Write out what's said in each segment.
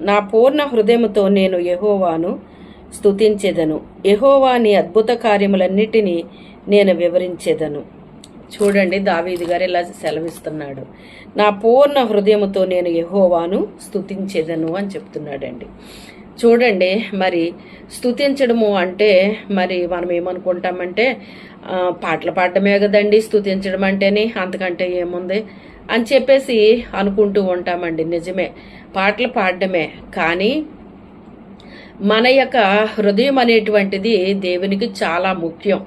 నా పూర్ణ హృదయముతో నేను యెహోవాను స్తుతించెదను. యెహోవా నీ అద్భుత కార్యములన్నిటినీ నేను వివరించెదను. చూడండి, దావీదు గారు ఇలా సెలవిస్తున్నాడు, నా పూర్ణ హృదయముతో నేను యెహోవాను స్తుతించెదను అని చెప్తున్నాడండి. చూడండి, మరి స్తుతించడము అంటే మరి మనం ఏమనుకుంటామంటే పాటలు పాడడమే కదండి స్తుతించడం అంటేనే, అంతకంటే ఏముంది అని చెప్పేసి అనుకుంటూ ఉంటామండి. నిజమే, పాటలు పాడడమే, కానీ మన యొక్క హృదయం అనేటువంటిది దేవునికి చాలా ముఖ్యం.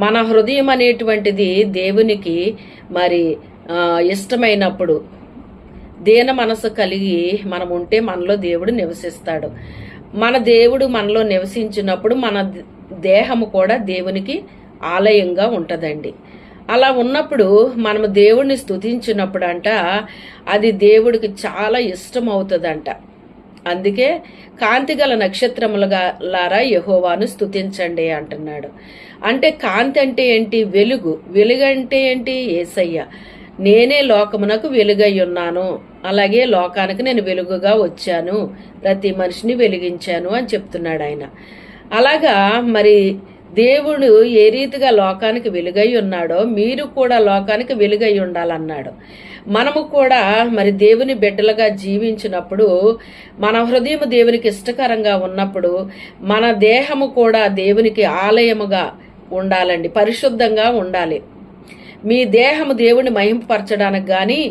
మన హృదయం అనేటువంటిది దేవునికి మరి ఇష్టమైనప్పుడు, దీన మనసు కలిగి మనం ఉంటే మనలో దేవుడు నివసిస్తాడు. మన దేవుడు మనలో నివసించినప్పుడు మన దేహము కూడా దేవునికి ఆలయంగా ఉంటుందండి. అలా ఉన్నప్పుడు మనము దేవుడిని స్తుతించినప్పుడు అంట అది దేవుడికి చాలా ఇష్టం అవుతుందంట. అందుకే కాంతిగల నక్షత్రములారా యెహోవాను స్తుతించండి అంటున్నాడు. అంటే కాంతి అంటే ఏంటి? వెలుగు. వెలుగు అంటే ఏంటి? యేసయ్య. నేనే లోకమునకు వెలుగై ఉన్నాను, అలాగే లోకానికి నేను వెలుగుగా వచ్చాను, ప్రతి మనిషిని వెలిగించాను అని చెప్తున్నాడు ఆయన. అలాగా మరి దేవుడు ఏ రీతిగా లోకానికి వెలుగై ఉన్నాడో మీరు కూడా లోకానికి వెలుగై ఉండాలన్నాడు. మనము కూడా మరి దేవుని బిడ్డలుగా జీవించినప్పుడు, మన హృదయం దేవునికి ఇష్టకరంగా ఉన్నప్పుడు మన దేహము కూడా దేవునికి ఆలయముగా ఉండాలండి, పరిశుద్ధంగా ఉండాలి. మీ దేహము దేవుని మహింపరచడానికి గాని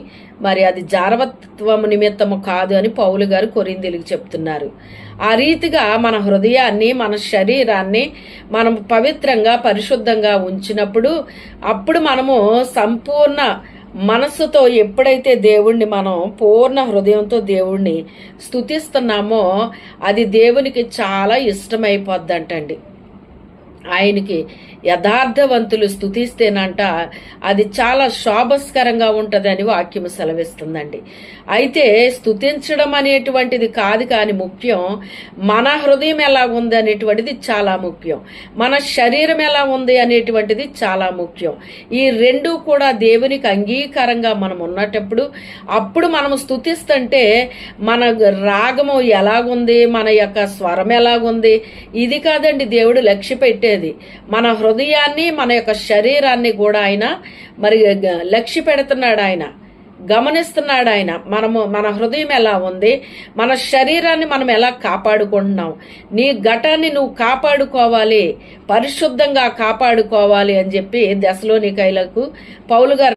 మరి అది జారవత్వము నిమిత్తము కాదు అని పౌలు గారు కొరింథీయులకు చెప్తున్నారు. ఆ రీతిగా మన హృదయాన్ని, మన శరీరాన్ని మనం పవిత్రంగా పరిశుద్ధంగా ఉంచినప్పుడు అప్పుడు మనము సంపూర్ణ మనస్సుతో ఎప్పుడైతే దేవుణ్ణి మనం పూర్ణ హృదయంతో దేవుణ్ణి స్తుతిస్తున్నామో అది దేవునికి చాలా ఇష్టమైపోద్దంటండి. ఆయనకి యథార్థవంతులు స్తుతిస్తేనంట అది చాలా శోభస్కరంగా ఉంటుందని వాక్యము సెలవిస్తుందండి. అయితే స్తుతించడం అనేటువంటిది కాదు, కానీ ముఖ్యం మన హృదయం ఎలా ఉంది అనేటువంటిది చాలా ముఖ్యం, మన శరీరం ఎలా ఉంది అనేటువంటిది చాలా ముఖ్యం. ఈ రెండు కూడా దేవునికి అంగీకారంగా మనం ఉన్నటప్పుడు అప్పుడు మనము స్తుతిస్తుంటే మన రాగము ఎలాగుంది, మన యొక్క స్వరం ఎలాగుంది, ఇది కాదండి దేవుడు లక్ష్య పెట్టేది. మన హృదయాన్ని, మన యొక్క శరీరాన్ని కూడా ఆయన మరి లక్ష్య పెడుతున్నాడు, ఆయన గమనిస్తున్నాడు. ఆయన మన హృదయం ఎలా ఉంది, మన శరీరాన్ని మనం ఎలా కాపాడుకుంటున్నాం, నీ ఘటాన్ని నువ్వు కాపాడుకోవాలి, పరిశుద్ధంగా కాపాడుకోవాలి అని చెప్పి దెసలోనికైలకు పౌలు గారు